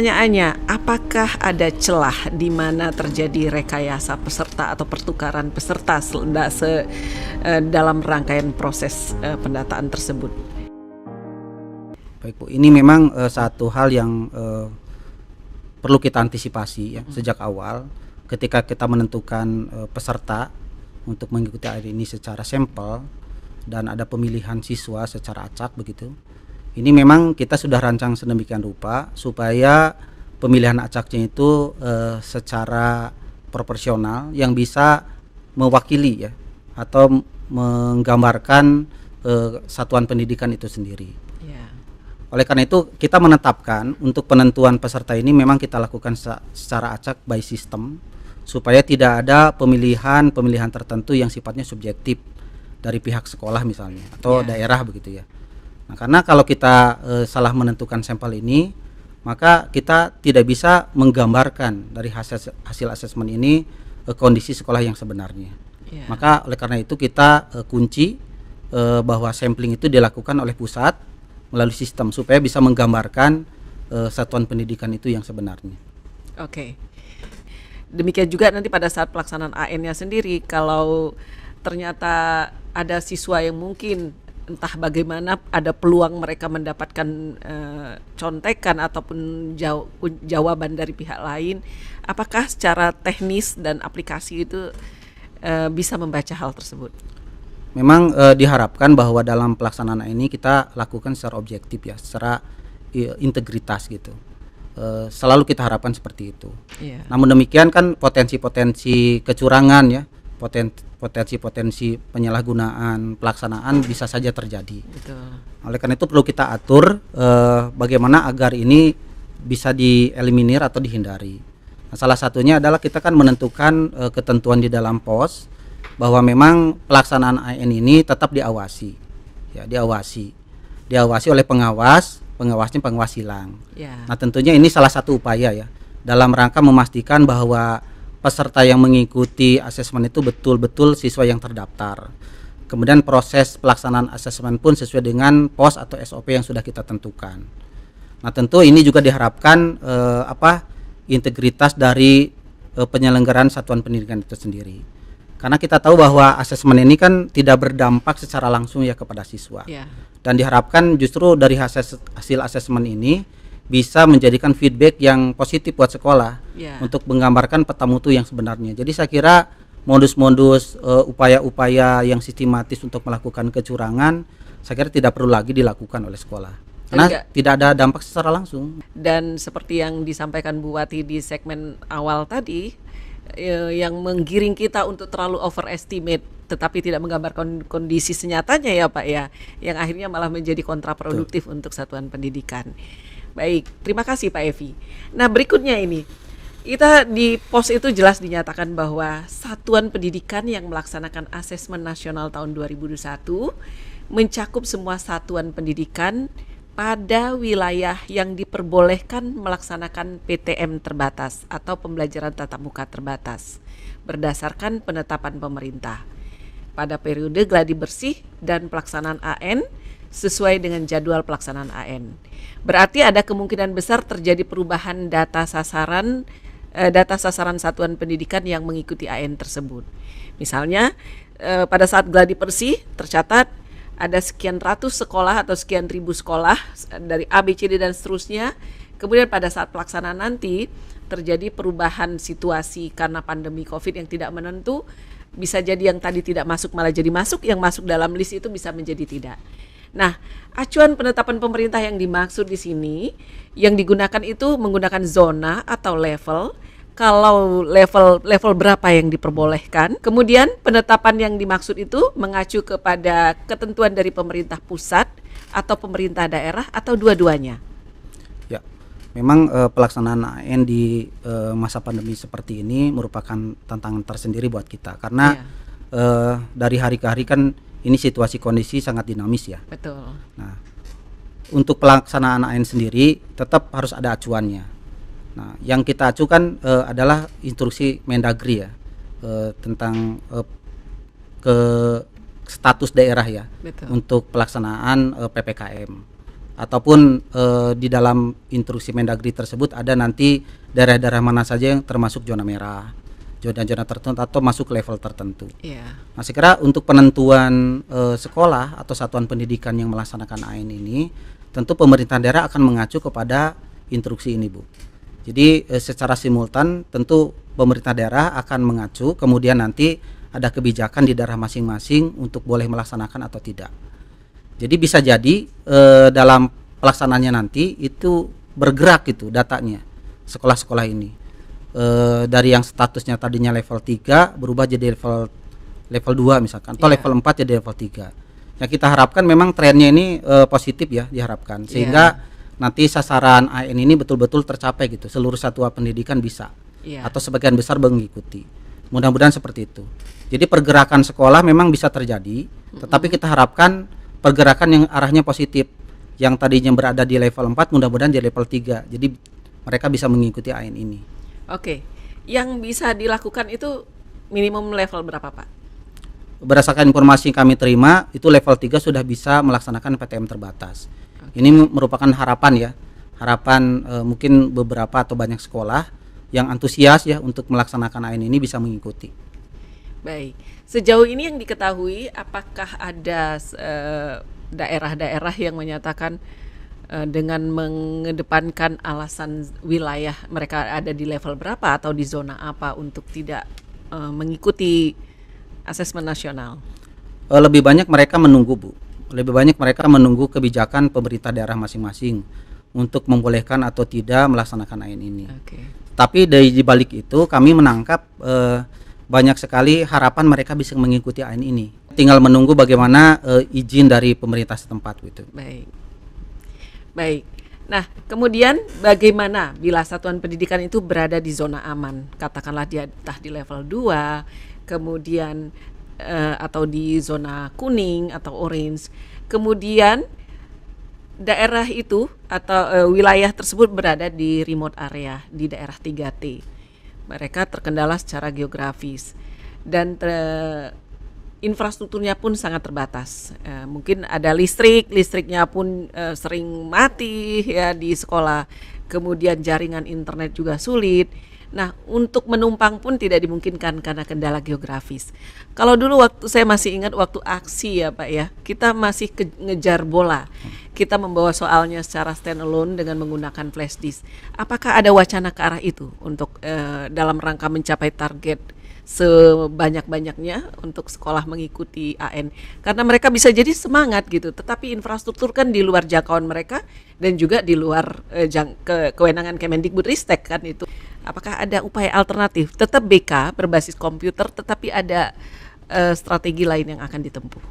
pertanyaannya, apakah ada celah di mana terjadi rekayasa peserta atau pertukaran peserta dalam rangkaian proses pendataan tersebut? Baik Bu, ini memang satu hal yang perlu kita antisipasi ya sejak awal ketika kita menentukan peserta untuk mengikuti AIN ini secara sampel dan ada pemilihan siswa secara acak begitu. Ini memang kita sudah rancang sedemikian rupa supaya pemilihan acaknya itu secara proporsional yang bisa mewakili ya atau menggambarkan satuan pendidikan itu sendiri. Yeah. Oleh karena itu kita menetapkan untuk penentuan peserta ini memang kita lakukan secara acak by system supaya tidak ada pemilihan tertentu yang sifatnya subjektif dari pihak sekolah misalnya atau daerah begitu ya. Nah, karena kalau kita salah menentukan sampel ini, maka kita tidak bisa menggambarkan dari hasil asesmen ini kondisi sekolah yang sebenarnya. Maka oleh karena itu kita kunci bahwa sampling itu dilakukan oleh pusat melalui sistem supaya bisa menggambarkan satuan pendidikan itu yang sebenarnya. Oke. Demikian juga nanti pada saat pelaksanaan AN-nya sendiri, kalau ternyata ada siswa yang mungkin entah bagaimana ada peluang mereka mendapatkan contekan ataupun jawaban dari pihak lain, apakah secara teknis dan aplikasi itu bisa membaca hal tersebut? Memang diharapkan bahwa dalam pelaksanaan ini kita lakukan secara objektif ya, secara integritas gitu. Selalu kita harapkan seperti itu. Namun demikian kan potensi-potensi kecurangan ya, potensi-potensi penyalahgunaan pelaksanaan bisa saja terjadi. Betul. Oleh karena itu perlu kita atur bagaimana agar ini bisa dieliminir atau dihindari. Nah, salah satunya adalah kita kan menentukan ketentuan di dalam POS bahwa memang pelaksanaan AN ini tetap diawasi, ya diawasi oleh pengawasnya pengawas silang. Nah tentunya ini salah satu upaya ya dalam rangka memastikan bahwa peserta yang mengikuti asesmen itu betul-betul siswa yang terdaftar. Kemudian proses pelaksanaan asesmen pun sesuai dengan POS atau SOP yang sudah kita tentukan. Nah tentu ini juga diharapkan integritas dari penyelenggaraan satuan pendidikan itu sendiri. Karena kita tahu bahwa asesmen ini kan tidak berdampak secara langsung ya kepada siswa. Dan diharapkan justru dari hasil asesmen ini bisa menjadikan feedback yang positif buat sekolah untuk menggambarkan peta mutu yang sebenarnya. Jadi saya kira modus-modus upaya-upaya yang sistematis untuk melakukan kecurangan saya kira tidak perlu lagi dilakukan oleh sekolah. Karena tidak ada dampak secara langsung. Dan seperti yang disampaikan Bu Wati di segmen awal tadi, yang menggiring kita untuk terlalu overestimate tetapi tidak menggambarkan kondisi senyatanya ya Pak ya, yang akhirnya malah menjadi kontraproduktif untuk satuan pendidikan. Baik, terima kasih Pak Evi. Nah berikutnya ini, kita di POS itu jelas dinyatakan bahwa satuan pendidikan yang melaksanakan asesmen nasional tahun 2021 mencakup semua satuan pendidikan pada wilayah yang diperbolehkan melaksanakan PTM terbatas atau pembelajaran tatap muka terbatas berdasarkan penetapan pemerintah pada periode gladi bersih dan pelaksanaan AN sesuai dengan jadwal pelaksanaan AN. Berarti ada kemungkinan besar terjadi perubahan data sasaran satuan pendidikan yang mengikuti AN tersebut. Misalnya pada saat gladi bersih tercatat ada sekian ratus sekolah atau sekian ribu sekolah dari A, B, C, D dan seterusnya. Kemudian pada saat pelaksanaan nanti terjadi perubahan situasi karena pandemi COVID yang tidak menentu. Bisa jadi yang tadi tidak masuk malah jadi masuk, yang masuk dalam list itu bisa menjadi tidak. Nah, acuan penetapan pemerintah yang dimaksud di sini yang digunakan itu menggunakan zona atau level. Kalau level berapa yang diperbolehkan. Kemudian penetapan yang dimaksud itu mengacu kepada ketentuan dari pemerintah pusat atau pemerintah daerah atau dua-duanya. Ya, memang pelaksanaan AN di masa pandemi seperti ini merupakan tantangan tersendiri buat kita karena dari hari ke hari kan ini situasi kondisi sangat dinamis ya. Betul. Nah, untuk pelaksanaan AN sendiri tetap harus ada acuannya. Nah, yang kita acukan adalah instruksi Mendagri ya tentang ke status daerah ya. Betul. Untuk pelaksanaan PPKM. ataupun di dalam instruksi Mendagri tersebut ada nanti daerah-daerah mana saja yang termasuk zona merah, zona-zona tertentu atau masuk level tertentu. Nah, saya kira untuk penentuan sekolah atau satuan pendidikan yang melaksanakan AN ini, tentu pemerintah daerah akan mengacu kepada instruksi ini, Bu. Jadi secara simultan tentu pemerintah daerah akan mengacu, kemudian nanti ada kebijakan di daerah masing-masing untuk boleh melaksanakan atau tidak. Jadi bisa jadi dalam pelaksanaannya nanti itu bergerak gitu datanya sekolah-sekolah ini dari yang statusnya tadinya level 3 berubah jadi level 2 misalkan atau level 4 jadi level 3. Yang kita harapkan memang trennya ini positif ya diharapkan sehingga nanti sasaran AN ini betul-betul tercapai gitu, seluruh satuan pendidikan bisa atau sebagian besar mengikuti. Mudah-mudahan seperti itu. Jadi pergerakan sekolah memang bisa terjadi, tetapi kita harapkan pergerakan yang arahnya positif. Yang tadinya berada di level 4 mudah-mudahan jadi level 3. Jadi mereka bisa mengikuti AN ini. Oke. Yang bisa dilakukan itu minimum level berapa, Pak? Berdasarkan informasi yang kami terima, itu level 3 sudah bisa melaksanakan PTM terbatas. Ini merupakan harapan ya. Harapan mungkin beberapa atau banyak sekolah yang antusias ya untuk melaksanakan AN ini bisa mengikuti. Baik. Sejauh ini yang diketahui, apakah ada daerah-daerah yang menyatakan dengan mengedepankan alasan wilayah mereka ada di level berapa atau di zona apa untuk tidak mengikuti asesmen nasional? Lebih banyak mereka menunggu, Bu. Lebih banyak mereka menunggu kebijakan pemerintah daerah masing-masing untuk membolehkan atau tidak melaksanakan AN ini. Tapi dari balik itu kami menangkap banyak sekali harapan mereka bisa mengikuti AN ini. Tinggal menunggu bagaimana izin dari pemerintah setempat gitu. Baik. Nah, kemudian bagaimana bila satuan pendidikan itu berada di zona aman? Katakanlah dia entah di level 2, kemudian atau di zona kuning atau orange. Kemudian daerah itu atau wilayah tersebut berada di remote area, di daerah 3T. Mereka terkendala secara geografis dan infrastrukturnya pun sangat terbatas. Mungkin ada listriknya pun sering mati ya di sekolah. Kemudian jaringan internet juga sulit. Nah, untuk menumpang pun tidak dimungkinkan karena kendala geografis. Kalau dulu waktu saya masih ingat waktu aksi ya Pak ya, kita masih ngejar bola. Kita membawa soalnya secara standalone dengan menggunakan flash disk. Apakah ada wacana ke arah itu untuk dalam rangka mencapai target sebanyak-banyaknya untuk sekolah mengikuti AN? Karena mereka bisa jadi semangat gitu, tetapi infrastruktur kan di luar jangkauan mereka dan juga di luar kewenangan Kemendikbudristek kan itu. Apakah ada upaya alternatif? Tetap BK berbasis komputer, tetapi ada strategi lain yang akan ditempuh.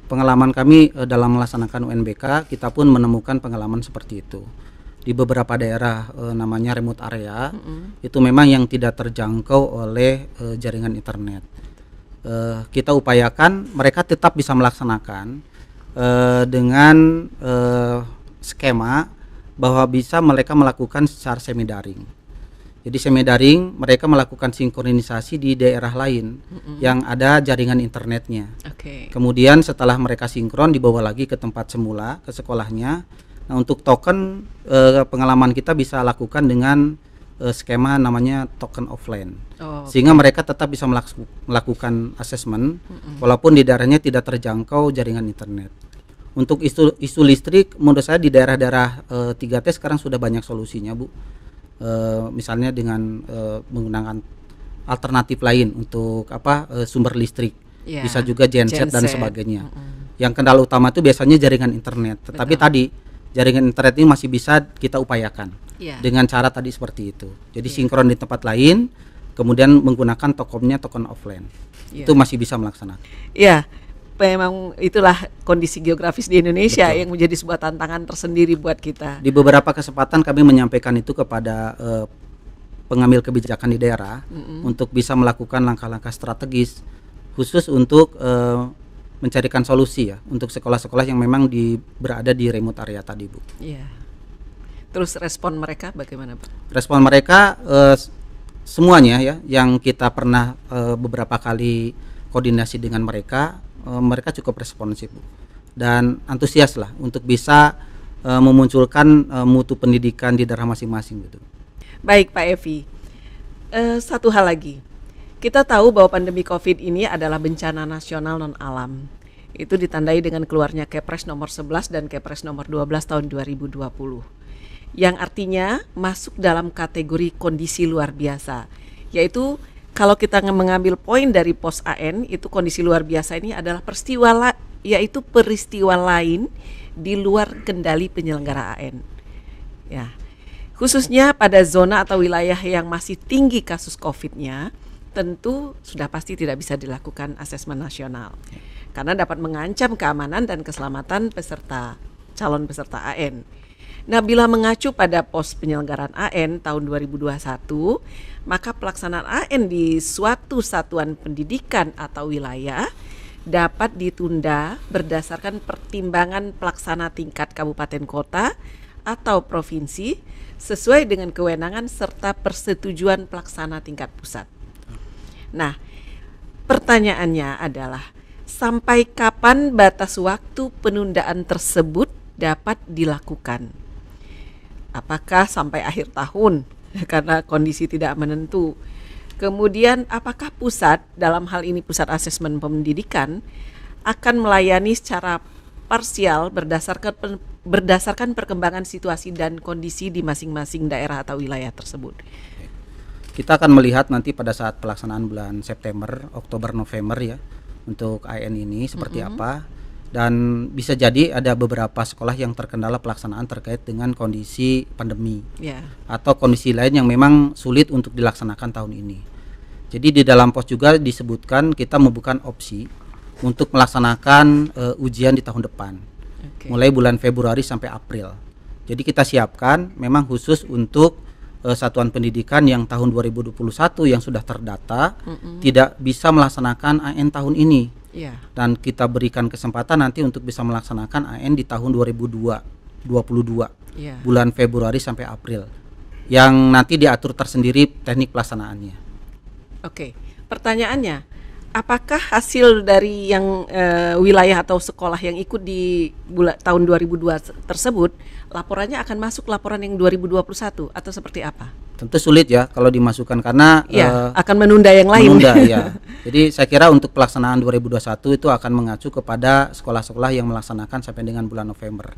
Pengalaman kami dalam melaksanakan UNBK, kita pun menemukan pengalaman seperti itu. Di beberapa daerah namanya remote area, itu memang yang tidak terjangkau oleh jaringan internet. Kita upayakan mereka tetap bisa melaksanakan dengan skema bahwa bisa mereka melakukan secara semi daring. Jadi semi daring mereka melakukan sinkronisasi di daerah lain yang ada jaringan internetnya. Kemudian setelah mereka sinkron dibawa lagi ke tempat semula, ke sekolahnya. Nah, untuk token pengalaman kita bisa lakukan dengan skema namanya token offline. Sehingga mereka tetap bisa melakukan asesmen walaupun di daerahnya tidak terjangkau jaringan internet. Untuk isu listrik menurut saya di daerah-daerah 3T sekarang sudah banyak solusinya, Bu. Misalnya dengan menggunakan alternatif lain untuk sumber listrik, bisa juga genset dan sebagainya. Yang kendala utama itu biasanya jaringan internet. Tetapi tadi jaringan internet ini masih bisa kita upayakan dengan cara tadi seperti itu. Jadi sinkron di tempat lain, kemudian menggunakan token offline. Itu masih bisa melaksanakan. Memang itulah kondisi geografis di Indonesia yang menjadi sebuah tantangan tersendiri buat kita. Di beberapa kesempatan kami menyampaikan itu kepada pengambil kebijakan di daerah untuk bisa melakukan langkah-langkah strategis khusus untuk mencarikan solusi ya untuk sekolah-sekolah yang memang berada di remote area tadi, Bu. Terus respon mereka bagaimana, Pak? Respon mereka semuanya ya yang kita pernah beberapa kali koordinasi dengan mereka, mereka cukup responsif, Bu, dan antusias lah untuk bisa memunculkan mutu pendidikan di daerah masing-masing gitu. Baik Pak Evi, satu hal lagi, kita tahu bahwa pandemi COVID ini adalah bencana nasional non alam. Itu ditandai dengan keluarnya Kepres nomor 11 dan Kepres nomor 12 tahun 2020. Yang artinya masuk dalam kategori kondisi luar biasa. Yaitu kalau kita mengambil poin dari pos AN, itu kondisi luar biasa ini adalah peristiwa lain di luar kendali penyelenggara AN. Ya. Khususnya pada zona atau wilayah yang masih tinggi kasus COVID-nya, tentu sudah pasti tidak bisa dilakukan asesmen nasional. Karena dapat mengancam keamanan dan keselamatan calon peserta AN. Nah, bila mengacu pada pos penyelenggaraan AN tahun 2021, maka pelaksanaan AN di suatu satuan pendidikan atau wilayah dapat ditunda berdasarkan pertimbangan pelaksana tingkat kabupaten kota atau provinsi sesuai dengan kewenangan serta persetujuan pelaksana tingkat pusat. Nah, pertanyaannya adalah sampai kapan batas waktu penundaan tersebut dapat dilakukan? Apakah sampai akhir tahun karena kondisi tidak menentu? Kemudian apakah pusat, dalam hal ini pusat asesmen pendidikan, akan melayani secara parsial berdasarkan perkembangan situasi dan kondisi di masing-masing daerah atau wilayah tersebut? Kita akan melihat nanti pada saat pelaksanaan bulan September, Oktober, November ya, untuk AN ini seperti apa. Dan bisa jadi ada beberapa sekolah yang terkendala pelaksanaan terkait dengan kondisi pandemi atau kondisi lain yang memang sulit untuk dilaksanakan tahun ini. Jadi di dalam pos juga disebutkan kita membuka opsi untuk melaksanakan ujian di tahun depan, mulai bulan Februari sampai April. Jadi kita siapkan memang khusus untuk satuan pendidikan yang tahun 2021 yang sudah terdata tidak bisa melaksanakan AN tahun ini. Dan kita berikan kesempatan nanti untuk bisa melaksanakan AN di tahun 2022 bulan Februari sampai April yang nanti diatur tersendiri teknik pelaksanaannya. Oke, pertanyaannya, apakah hasil dari yang wilayah atau sekolah yang ikut di tahun 2002 tersebut laporannya akan masuk laporan yang 2021 atau seperti apa? Tentu sulit ya kalau dimasukkan karena akan menunda yang lain. Ya. Jadi saya kira untuk pelaksanaan 2021 itu akan mengacu kepada sekolah-sekolah yang melaksanakan sampai dengan bulan November.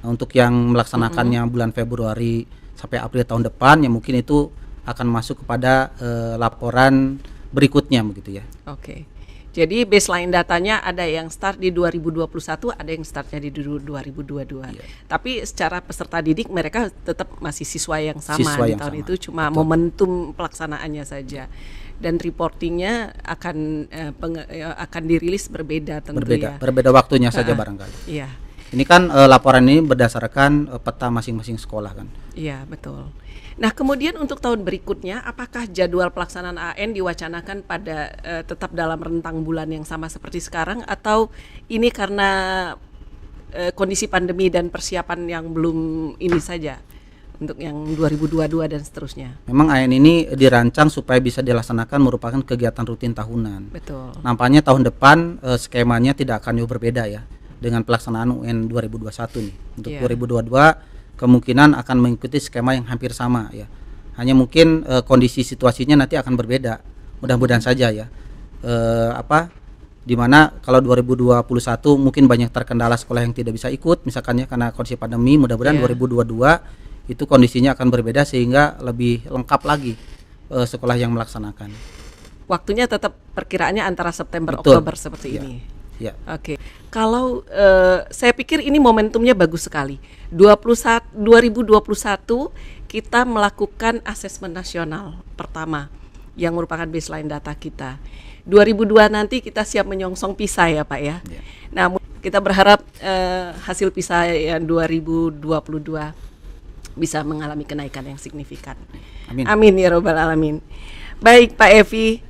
Nah, untuk yang melaksanakannya bulan Februari sampai April tahun depan ya mungkin itu akan masuk kepada laporan berikutnya begitu ya. Oke. Jadi baseline datanya ada yang start di 2021, ada yang startnya di 2022. Tapi secara peserta didik mereka tetap masih siswa yang sama di tahun itu, cuma momentum pelaksanaannya saja. Dan reportingnya akan dirilis berbeda tentu berbeda waktunya saja barangkali. Iya. Ini kan laporan ini berdasarkan peta masing-masing sekolah kan. Iya, betul. Nah, kemudian untuk tahun berikutnya, apakah jadwal pelaksanaan AN diwacanakan pada tetap dalam rentang bulan yang sama seperti sekarang, atau ini karena kondisi pandemi dan persiapan yang belum ini saja untuk yang 2022 dan seterusnya? Memang AN ini dirancang supaya bisa dilaksanakan merupakan kegiatan rutin tahunan. Betul. Nampaknya tahun depan skemanya tidak akan jauh berbeda ya dengan pelaksanaan UN 2021 nih. Untuk 2022 kemungkinan akan mengikuti skema yang hampir sama ya. Hanya mungkin kondisi situasinya nanti akan berbeda. Mudah-mudahan saja ya. Dimana kalau 2021 mungkin banyak terkendala sekolah yang tidak bisa ikut misalkan ya karena kondisi pandemi. Mudah-mudahan 2022 itu kondisinya akan berbeda sehingga lebih lengkap lagi sekolah yang melaksanakan. Waktunya tetap perkiraannya antara September Oktober seperti ini. Ya. Oke. Kalau saya pikir ini momentumnya bagus sekali. 2021 kita melakukan asesmen nasional pertama yang merupakan baseline data kita. 2002 nanti kita siap menyongsong PISA ya Pak ya. Nah, kita berharap hasil PISA yang 2022 bisa mengalami kenaikan yang signifikan. Amin ya robbal alamin. Baik Pak Evi,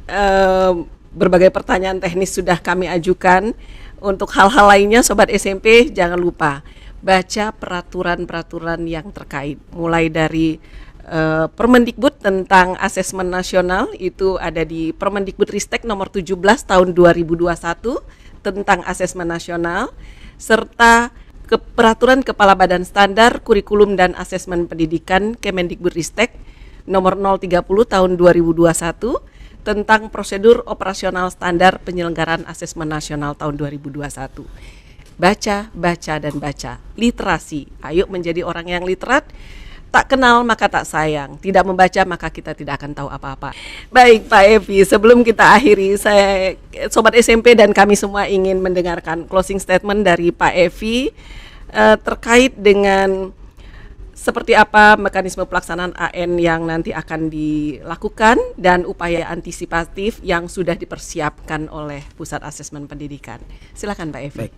berbagai pertanyaan teknis sudah kami ajukan. Untuk hal-hal lainnya Sobat SMP jangan lupa baca peraturan-peraturan yang terkait, mulai dari Permendikbud tentang asesmen nasional, itu ada di Permendikbudristek nomor 17 tahun 2021 tentang asesmen nasional, serta Peraturan Kepala Badan Standar Kurikulum dan Asesmen Pendidikan Kemendikbudristek nomor 030 tahun 2021 tentang prosedur operasional standar penyelenggaraan asesmen nasional tahun 2021. Baca, baca, dan baca. Literasi. Ayo menjadi orang yang literat. Tak kenal maka tak sayang. Tidak membaca maka kita tidak akan tahu apa-apa. Baik Pak Evi, sebelum kita akhiri, saya Sobat SMP dan kami semua ingin mendengarkan closing statement dari Pak Evi terkait dengan seperti apa mekanisme pelaksanaan AN yang nanti akan dilakukan dan upaya antisipatif yang sudah dipersiapkan oleh Pusat Asesmen Pendidikan. Silakan Pak Evi. Baik.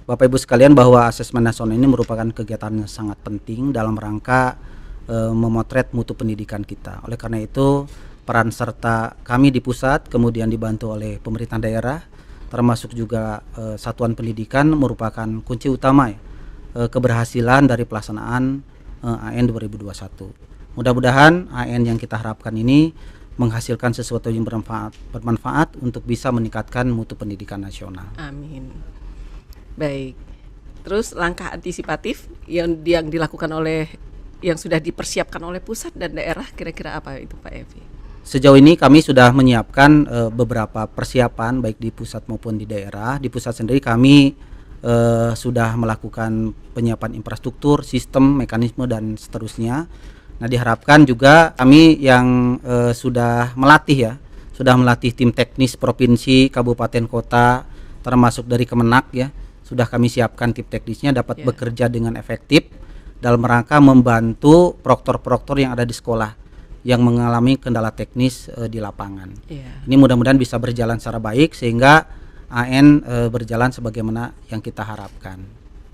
Bapak Ibu sekalian, bahwa asesmen nasional ini merupakan kegiatan yang sangat penting dalam rangka memotret mutu pendidikan kita. Oleh karena itu, peran serta kami di pusat kemudian dibantu oleh pemerintah daerah, termasuk juga satuan pendidikan, merupakan kunci utama keberhasilan dari pelaksanaan AN 2021. Mudah-mudahan AN yang kita harapkan ini menghasilkan sesuatu yang bermanfaat untuk bisa meningkatkan mutu pendidikan nasional. Amin. Baik. Terus langkah antisipatif yang dilakukan oleh yang sudah dipersiapkan oleh pusat dan daerah kira-kira apa itu Pak Evi? Sejauh ini kami sudah menyiapkan beberapa persiapan baik di pusat maupun di daerah. Di pusat sendiri kami sudah melakukan penyiapan infrastruktur, sistem, mekanisme dan seterusnya. Nah, diharapkan juga kami yang sudah melatih tim teknis provinsi, kabupaten, kota, termasuk dari Kemenak sudah kami siapkan tim teknisnya dapat bekerja dengan efektif dalam rangka membantu proktor-proktor yang ada di sekolah yang mengalami kendala teknis di lapangan. Ini mudah-mudahan bisa berjalan secara baik sehingga AN berjalan sebagaimana yang kita harapkan.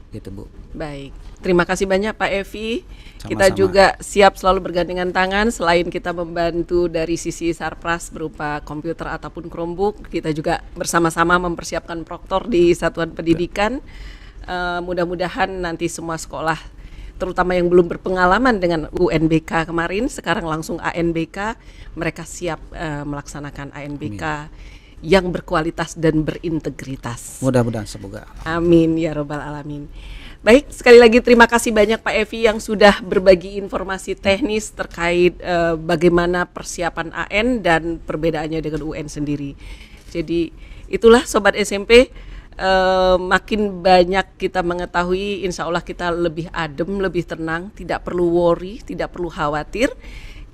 Gitu Bu. Baik, terima kasih banyak Pak Evi. Sama-sama. Kita juga siap selalu bergandengan tangan. Selain kita membantu dari sisi sarpras berupa komputer ataupun Chromebook, kita juga bersama-sama mempersiapkan proktor di satuan pendidikan. Mudah-mudahan nanti semua sekolah, terutama yang belum berpengalaman dengan UNBK kemarin, sekarang langsung ANBK, mereka siap melaksanakan ANBK yang berkualitas dan berintegritas. Mudah-mudahan semoga. Amin ya robbal alamin. Baik, sekali lagi terima kasih banyak Pak Evi yang sudah berbagi informasi teknis terkait bagaimana persiapan AN dan perbedaannya dengan UN sendiri. Jadi itulah Sobat SMP, makin banyak kita mengetahui, insya Allah kita lebih adem, lebih tenang, tidak perlu worry, tidak perlu khawatir.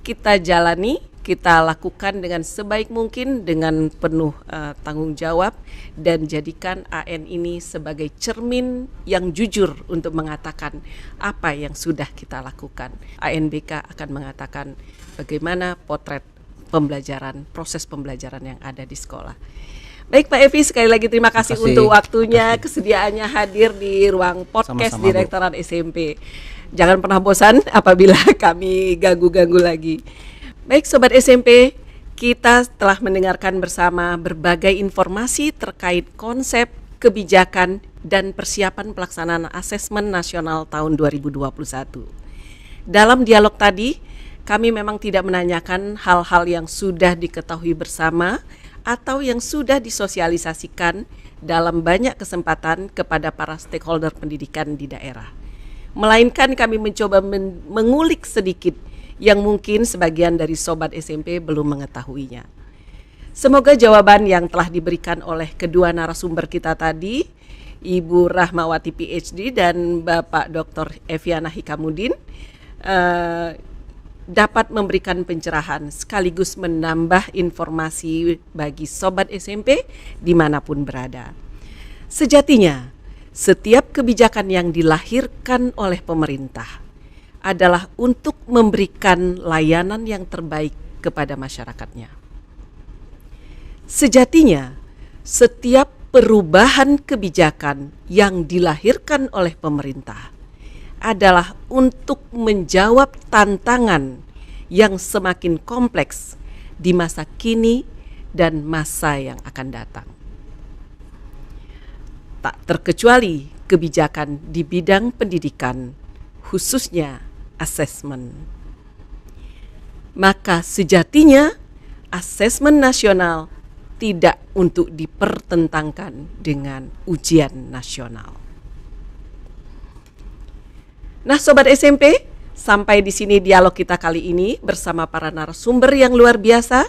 Kita jalani, kita lakukan dengan sebaik mungkin, dengan penuh tanggung jawab, dan jadikan AN ini sebagai cermin yang jujur untuk mengatakan apa yang sudah kita lakukan. ANBK akan mengatakan bagaimana potret pembelajaran, proses pembelajaran yang ada di sekolah. Baik Pak Evi, sekali lagi terima kasih untuk waktunya, kesediaannya hadir di ruang podcast Sama-sama, Direktorat SMP. Jangan pernah bosan apabila kami ganggu-ganggu lagi. Baik Sobat SMP, kita telah mendengarkan bersama berbagai informasi terkait konsep, kebijakan, dan persiapan pelaksanaan asesmen nasional tahun 2021. Dalam dialog tadi, kami memang tidak menanyakan hal-hal yang sudah diketahui bersama atau yang sudah disosialisasikan dalam banyak kesempatan kepada para stakeholder pendidikan di daerah. Melainkan kami mencoba mengulik sedikit yang mungkin sebagian dari Sobat SMP belum mengetahuinya. Semoga jawaban yang telah diberikan oleh kedua narasumber kita tadi, Ibu Rahmawati PhD dan Bapak Dr. Eviana Hikamudin, dapat memberikan pencerahan sekaligus menambah informasi bagi Sobat SMP dimanapun berada. Sejatinya, setiap kebijakan yang dilahirkan oleh pemerintah adalah untuk memberikan layanan yang terbaik kepada masyarakatnya. Sejatinya, setiap perubahan kebijakan yang dilahirkan oleh pemerintah adalah untuk menjawab tantangan yang semakin kompleks di masa kini dan masa yang akan datang. Tak terkecuali kebijakan di bidang pendidikan, khususnya asesmen. Maka sejatinya asesmen nasional tidak untuk dipertentangkan dengan ujian nasional. Nah, Sobat SMP, sampai di sini dialog kita kali ini bersama para narasumber yang luar biasa.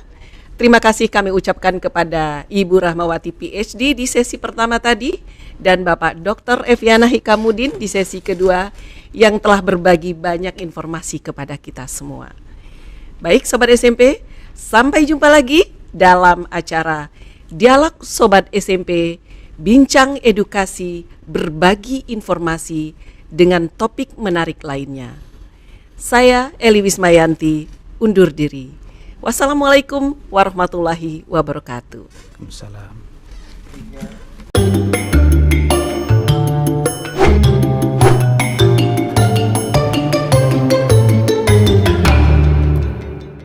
Terima kasih kami ucapkan kepada Ibu Rahmawati PhD di sesi pertama tadi dan Bapak Dr. Eviana Hikamudin di sesi kedua yang telah berbagi banyak informasi kepada kita semua. Baik Sobat SMP, sampai jumpa lagi dalam acara Dialog Sobat SMP, bincang edukasi, berbagi informasi dengan topik menarik lainnya. Saya Eli Wismayanti, undur diri. Wassalamualaikum warahmatullahi wabarakatuh. Waalaikumsalam.